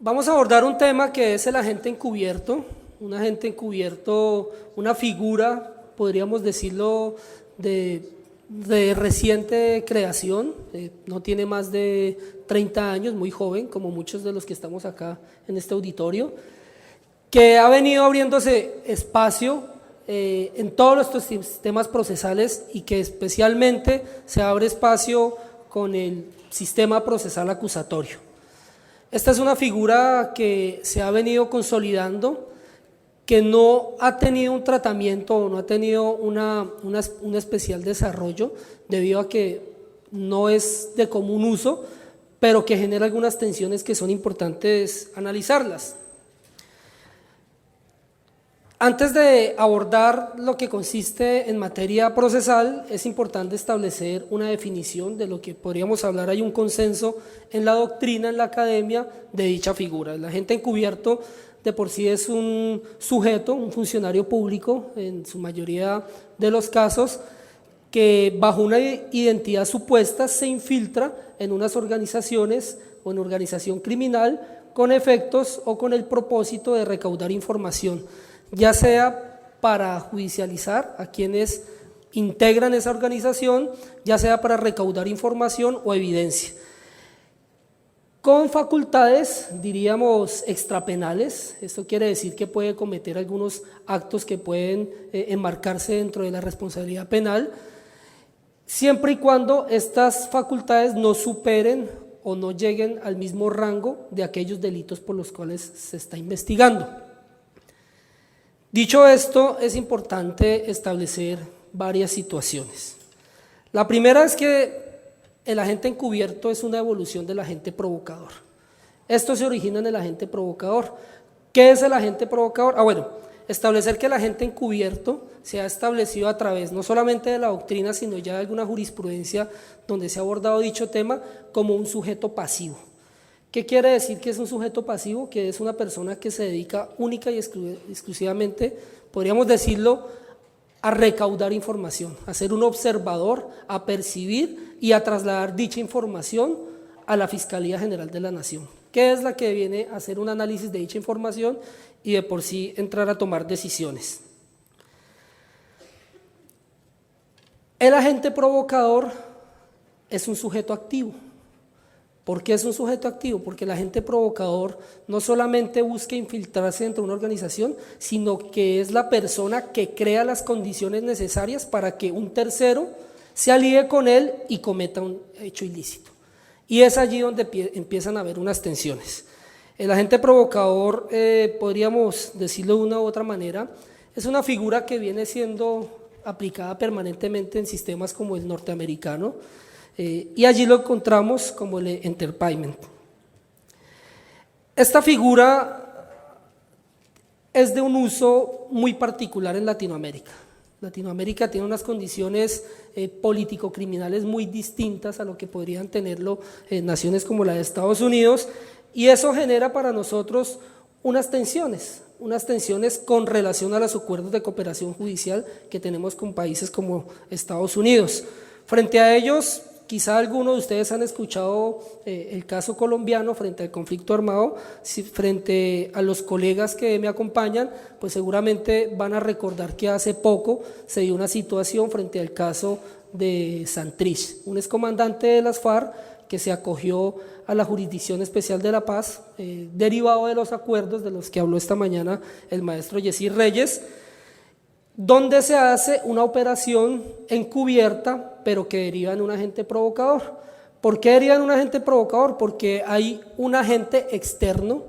Vamos a abordar un tema que es el agente encubierto, un agente encubierto, una figura, podríamos decirlo, de reciente creación, no tiene más de 30 años, muy joven, como muchos de los que estamos acá en este auditorio, que ha venido abriéndose espacio en todos estos sistemas procesales y que especialmente se abre espacio con el sistema procesal acusatorio. Esta es una figura que se ha venido consolidando, que no ha tenido un tratamiento o no ha tenido un especial desarrollo debido a que no es de común uso, pero que genera algunas tensiones que son importantes analizarlas. Antes de abordar lo que consiste en materia procesal, es importante establecer una definición de lo que podríamos hablar. Hay un consenso en la doctrina, en la academia, de dicha figura. El agente encubierto de por sí es un sujeto, un funcionario público, en su mayoría de los casos, que bajo una identidad supuesta se infiltra en unas organizaciones o en organización criminal con efectos o con el propósito de recaudar información, ya sea para judicializar a quienes integran esa organización, ya sea para recaudar información o evidencia, con facultades, diríamos, extrapenales. Esto quiere decir que puede cometer algunos actos que pueden enmarcarse dentro de la responsabilidad penal, siempre y cuando estas facultades no superen o no lleguen al mismo rango de aquellos delitos por los cuales se está investigando. Dicho esto, es importante establecer varias situaciones. La primera es que el agente encubierto es una evolución del agente provocador. Esto se origina en el agente provocador. ¿Qué es el agente provocador? Bueno, establecer que el agente encubierto se ha establecido a través no solamente de la doctrina, sino ya de alguna jurisprudencia donde se ha abordado dicho tema como un sujeto pasivo. ¿Qué quiere decir que es un sujeto pasivo? Que es una persona que se dedica única y exclusivamente, podríamos decirlo, a recaudar información, a ser un observador, a percibir y a trasladar dicha información a la Fiscalía General de la Nación, que es la que viene a hacer un análisis de dicha información y de por sí entrar a tomar decisiones. El agente provocador es un sujeto activo. ¿Por qué es un sujeto activo? Porque el agente provocador no solamente busca infiltrarse dentro de una organización, sino que es la persona que crea las condiciones necesarias para que un tercero se alíe con él y cometa un hecho ilícito. Y es allí donde empiezan a haber unas tensiones. El agente provocador, podríamos decirlo de una u otra manera, es una figura que viene siendo aplicada permanentemente en sistemas como el norteamericano, y allí lo encontramos como el entertainment. Esta figura es de un uso muy particular en Latinoamérica. Latinoamérica tiene unas condiciones político-criminales muy distintas a lo que podrían tenerlo naciones como la de Estados Unidos, y eso genera para nosotros unas tensiones con relación a los acuerdos de cooperación judicial que tenemos con países como Estados Unidos. Frente a ellos, quizá algunos de ustedes han escuchado el caso colombiano frente al conflicto armado. Frente a los colegas que me acompañan, pues seguramente van a recordar que hace poco se dio una situación frente al caso de Santrich, un excomandante de las FARC que se acogió a la Jurisdicción Especial de la Paz, derivado de los acuerdos de los que habló esta mañana el maestro Yesir Reyes, donde se hace una operación encubierta, pero que deriva en un agente provocador. ¿Por qué deriva en un agente provocador? Porque hay un agente externo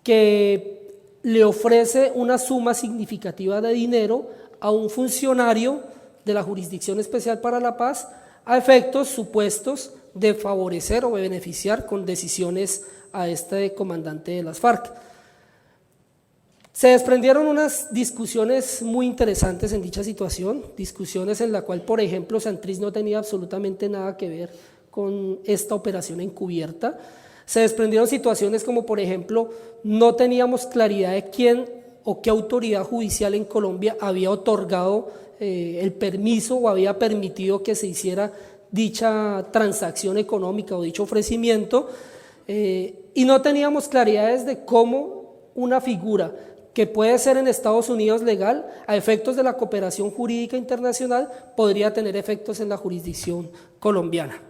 que le ofrece una suma significativa de dinero a un funcionario de la Jurisdicción Especial para la Paz a efectos supuestos de favorecer o de beneficiar con decisiones a este comandante de las FARC. Se desprendieron unas discusiones muy interesantes en dicha situación, discusiones en la cual, por ejemplo, Santrich no tenía absolutamente nada que ver con esta operación encubierta. Se desprendieron situaciones como, por ejemplo, no teníamos claridad de quién o qué autoridad judicial en Colombia había otorgado el permiso o había permitido que se hiciera dicha transacción económica o dicho ofrecimiento. y no teníamos claridades de cómo una figura que puede ser en Estados Unidos legal, a efectos de la cooperación jurídica internacional, podría tener efectos en la jurisdicción colombiana.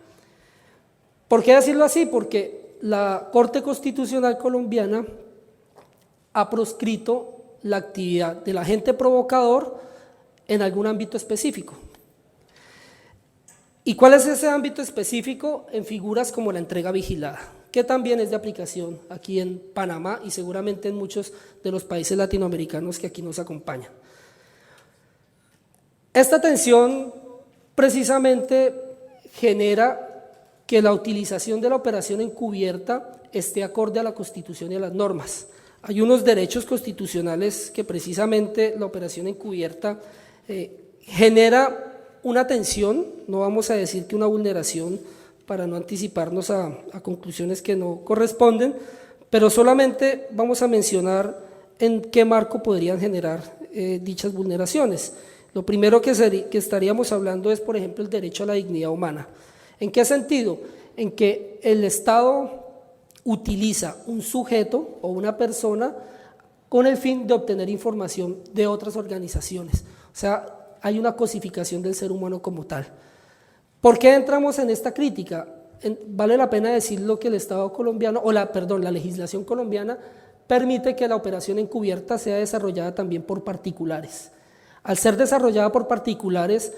¿Por qué decirlo así? Porque la Corte Constitucional colombiana ha proscrito la actividad del agente provocador en algún ámbito específico. ¿Y cuál es ese ámbito específico? En figuras como la entrega vigilada, que también es de aplicación aquí en Panamá y seguramente en muchos de los países latinoamericanos que aquí nos acompañan. Esta tensión precisamente genera que la utilización de la operación encubierta esté acorde a la Constitución y a las normas. Hay unos derechos constitucionales que precisamente la operación encubierta genera una tensión, no vamos a decir que una vulneración para no anticiparnos a conclusiones que no corresponden, pero solamente vamos a mencionar en qué marco podrían generar dichas vulneraciones. Lo primero que estaríamos hablando es, por ejemplo, el derecho a la dignidad humana. ¿En qué sentido? En que el Estado utiliza un sujeto o una persona con el fin de obtener información de otras organizaciones. O sea, hay una cosificación del ser humano como tal. ¿Por qué entramos en esta crítica? Vale la pena decirlo que el Estado colombiano, la legislación colombiana permite que la operación encubierta sea desarrollada también por particulares. Al ser desarrollada por particulares,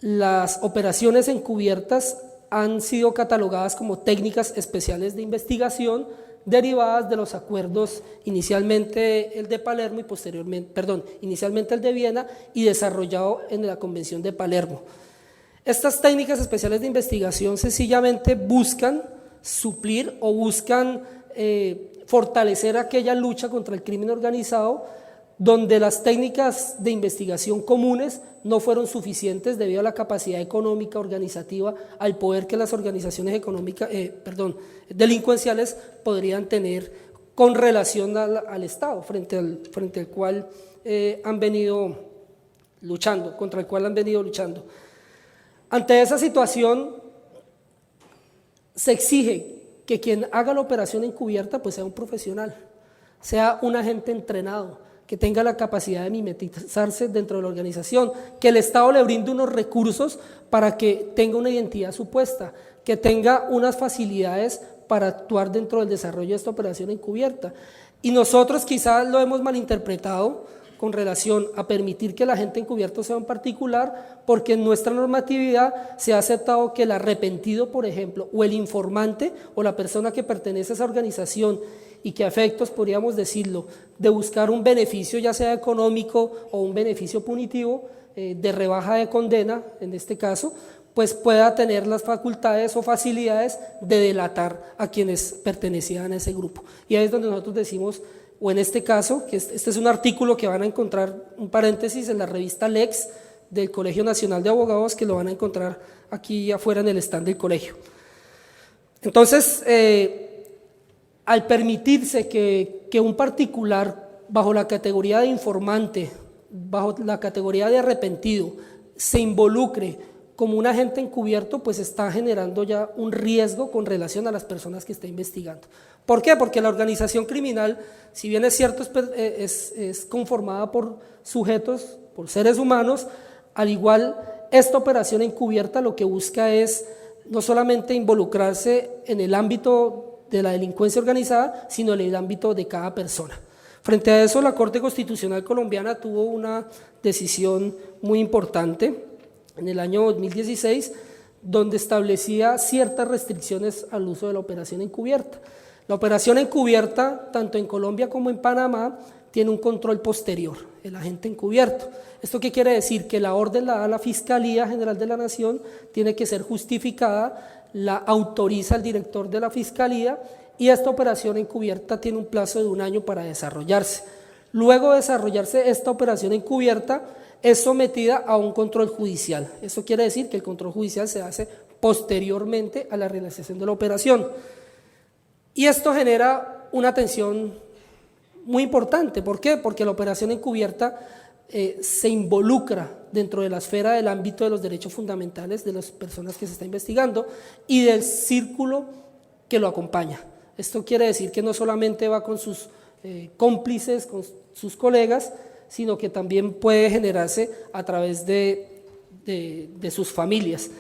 las operaciones encubiertas han sido catalogadas como técnicas especiales de investigación derivadas de los acuerdos, inicialmente el de Palermo y inicialmente el de Viena y desarrollado en la Convención de Palermo. Estas técnicas especiales de investigación sencillamente buscan suplir o buscan fortalecer aquella lucha contra el crimen organizado donde las técnicas de investigación comunes no fueron suficientes debido a la capacidad económica, organizativa, al poder que las organizaciones delincuenciales podrían tener con relación al Estado, frente al cual han venido luchando, contra el cual han venido luchando. Ante esa situación, se exige que quien haga la operación encubierta pues sea un profesional, sea un agente entrenado, que tenga la capacidad de mimetizarse dentro de la organización, que el Estado le brinde unos recursos para que tenga una identidad supuesta, que tenga unas facilidades para actuar dentro del desarrollo de esta operación encubierta. Y nosotros quizás lo hemos malinterpretado con relación a permitir que el agente encubierto sea un particular, porque en nuestra normatividad se ha aceptado que el arrepentido, por ejemplo, o el informante o la persona que pertenece a esa organización y que a efectos, podríamos decirlo, de buscar un beneficio ya sea económico o un beneficio punitivo, de rebaja de condena, en este caso, pues pueda tener las facultades o facilidades de delatar a quienes pertenecían a ese grupo. Y ahí es donde nosotros decimos, o en este caso, que este es un artículo que van a encontrar, un paréntesis, en la revista Lex del Colegio Nacional de Abogados, que lo van a encontrar aquí afuera en el stand del colegio. Entonces, al permitirse que un particular, bajo la categoría de informante, bajo la categoría de arrepentido, se involucre como un agente encubierto, pues está generando ya un riesgo con relación a las personas que está investigando. ¿Por qué? Porque la organización criminal, si bien es cierto, es conformada por sujetos, por seres humanos, al igual esta operación encubierta lo que busca es no solamente involucrarse en el ámbito de la delincuencia organizada, sino en el ámbito de cada persona. Frente a eso, la Corte Constitucional colombiana tuvo una decisión muy importante en el año 2016, donde establecía ciertas restricciones al uso de la operación encubierta. La operación encubierta, tanto en Colombia como en Panamá, tiene un control posterior, el agente encubierto. ¿Esto qué quiere decir? Que la orden la da la Fiscalía General de la Nación, tiene que ser justificada, la autoriza el director de la Fiscalía y esta operación encubierta tiene un plazo de 1 año para desarrollarse. Luego de desarrollarse esta operación encubierta, es sometida a un control judicial. Eso quiere decir que el control judicial se hace posteriormente a la realización de la operación. Y esto genera una tensión muy importante. ¿Por qué? Porque la operación encubierta se involucra dentro de la esfera del ámbito de los derechos fundamentales de las personas que se está investigando y del círculo que lo acompaña. Esto quiere decir que no solamente va con sus cómplices, con sus colegas, sino que también puede generarse a través de sus familias.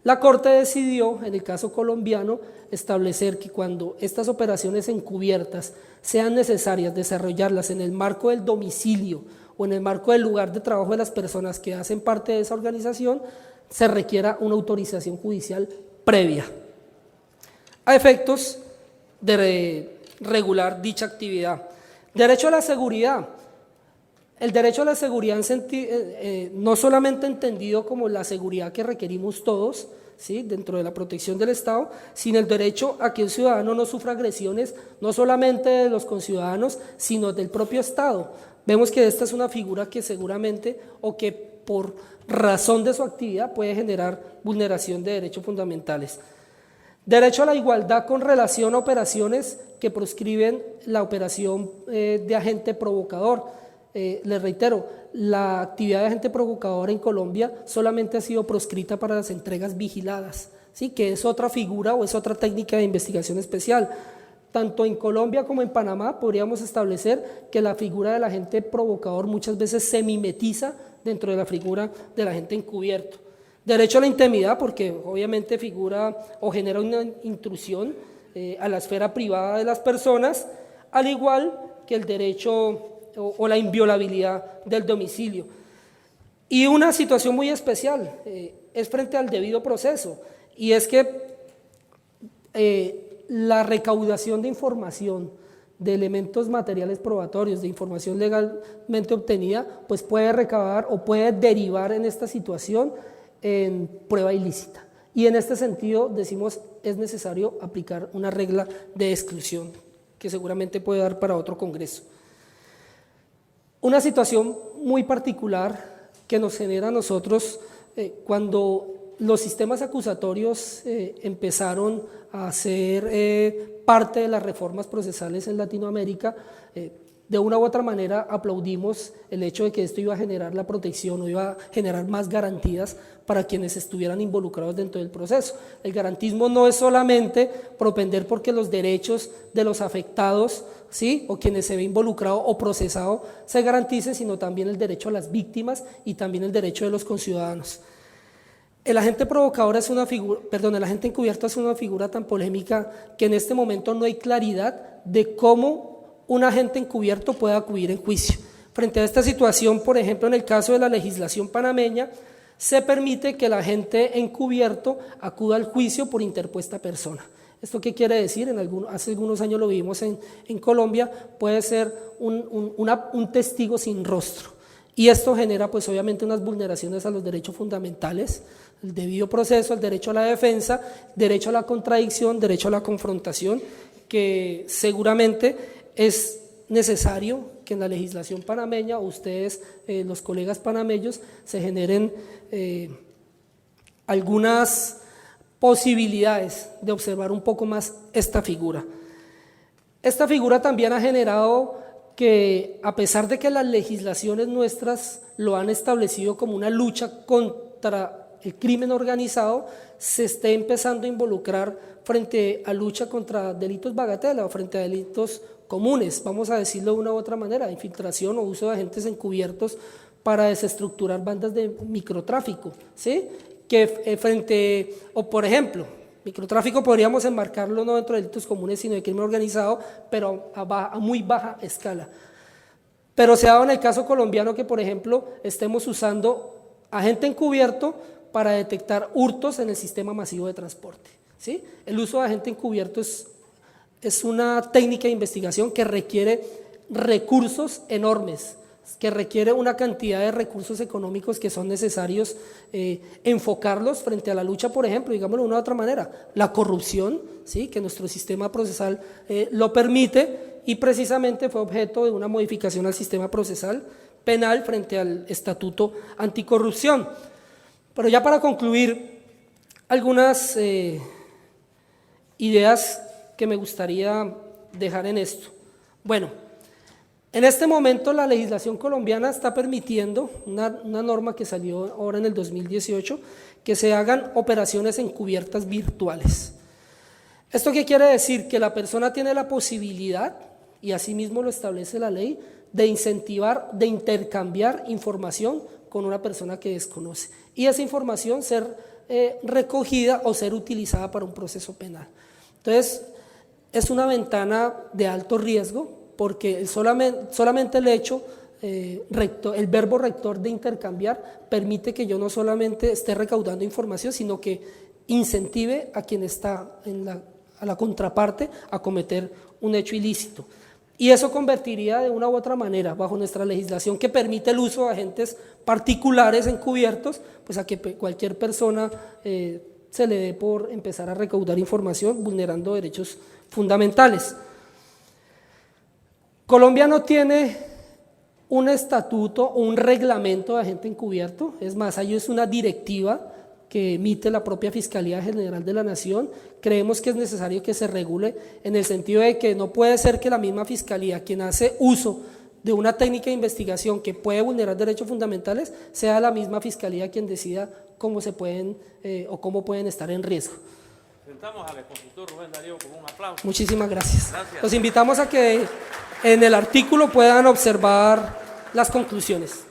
La Corte decidió, en el caso colombiano, establecer que cuando estas operaciones encubiertas sean necesarias desarrollarlas en el marco del domicilio o en el marco del lugar de trabajo de las personas que hacen parte de esa organización, se requiera una autorización judicial previa a efectos de regular dicha actividad. Derecho a la seguridad. El derecho a la seguridad no solamente entendido como la seguridad que requerimos todos, ¿sí?, dentro de la protección del Estado, sino el derecho a que un ciudadano no sufra agresiones, no solamente de los conciudadanos, sino del propio Estado. Vemos que esta es una figura que seguramente, o que por razón de su actividad, puede generar vulneración de derechos fundamentales. Derecho a la igualdad con relación a operaciones que proscriben la operación de agente provocador. Les reitero, la actividad de agente provocador en Colombia solamente ha sido proscrita para las entregas vigiladas, ¿sí?, que es otra figura o es otra técnica de investigación especial. Tanto en Colombia como en Panamá podríamos establecer que la figura del agente provocador muchas veces se mimetiza dentro de la figura del agente encubierto. Derecho a la intimidad, porque obviamente figura o genera una intrusión a la esfera privada de las personas, al igual que el derecho o la inviolabilidad del domicilio. Y una situación muy especial es frente al debido proceso, y es que la recaudación de información, de elementos materiales probatorios, de información legalmente obtenida, pues puede recabar o puede derivar en esta situación en prueba ilícita. Y en este sentido decimos es necesario aplicar una regla de exclusión que seguramente puede dar para otro congreso. Una situación muy particular que nos genera a nosotros cuando los sistemas acusatorios empezaron a ser parte de las reformas procesales en Latinoamérica, de una u otra manera aplaudimos el hecho de que esto iba a generar la protección o iba a generar más garantías para quienes estuvieran involucrados dentro del proceso. El garantismo no es solamente propender porque los derechos de los afectados, ¿sí?, o quienes se ve involucrado o procesado se garanticen, sino también el derecho a las víctimas y también el derecho de los conciudadanos. El agente provocador es una figura, el agente encubierto es una figura tan polémica que en este momento no hay claridad de cómo un agente encubierto puede acudir en juicio. Frente a esta situación, por ejemplo, en el caso de la legislación panameña, se permite que el agente encubierto acuda al juicio por interpuesta persona. ¿Esto qué quiere decir? Hace algunos años lo vimos en Colombia, puede ser un testigo sin rostro. Y esto genera pues obviamente unas vulneraciones a los derechos fundamentales, el debido proceso, el derecho a la defensa, derecho a la contradicción, derecho a la confrontación, que seguramente es necesario que en la legislación panameña, ustedes, los colegas panameños, se generen algunas posibilidades de observar un poco más esta figura. Esta figura también ha generado que, a pesar de que las legislaciones nuestras lo han establecido como una lucha contra el crimen organizado, se esté empezando a involucrar frente a lucha contra delitos bagatela o frente a delitos comunes, vamos a decirlo de una u otra manera, infiltración o uso de agentes encubiertos para desestructurar bandas de microtráfico, ¿sí?, que o por ejemplo, microtráfico podríamos enmarcarlo no dentro de delitos comunes, sino de crimen organizado, pero a muy baja escala. Pero se ha dado en el caso colombiano que, por ejemplo, estemos usando agente encubierto para detectar hurtos en el sistema masivo de transporte, ¿sí? El uso de agente encubierto es una técnica de investigación que requiere recursos enormes, que requiere una cantidad de recursos económicos que son necesarios enfocarlos frente a la lucha, por ejemplo, digámoslo de una u otra manera, la corrupción, ¿sí?, que nuestro sistema procesal lo permite, y precisamente fue objeto de una modificación al sistema procesal penal frente al Estatuto Anticorrupción. Pero ya para concluir, algunas ideas que me gustaría dejar en esto. Bueno, en este momento la legislación colombiana está permitiendo una norma que salió ahora en el 2018, que se hagan operaciones encubiertas virtuales. ¿Esto qué quiere decir? Que la persona tiene la posibilidad, y asimismo lo establece la ley, de incentivar, de intercambiar información con una persona que desconoce. Y esa información ser recogida o ser utilizada para un proceso penal. Entonces, es una ventana de alto riesgo porque solamente el hecho, el verbo rector de intercambiar permite que yo no solamente esté recaudando información, sino que incentive a quien está a la contraparte a cometer un hecho ilícito. Y eso convertiría de una u otra manera, bajo nuestra legislación que permite el uso de agentes particulares encubiertos, pues a que cualquier persona se le dé por empezar a recaudar información vulnerando derechos fundamentales. Colombia no tiene un estatuto o un reglamento de agente encubierto, es más, hay una directiva que emite la propia Fiscalía General de la Nación. Creemos que es necesario que se regule en el sentido de que no puede ser que la misma Fiscalía, quien hace uso de una técnica de investigación que puede vulnerar derechos fundamentales, sea la misma Fiscalía quien decida cómo se pueden o cómo pueden estar en riesgo. Presentamos al expositor Rubén Darío con un aplauso. Muchísimas gracias. Gracias. Los invitamos a que en el artículo puedan observar las conclusiones.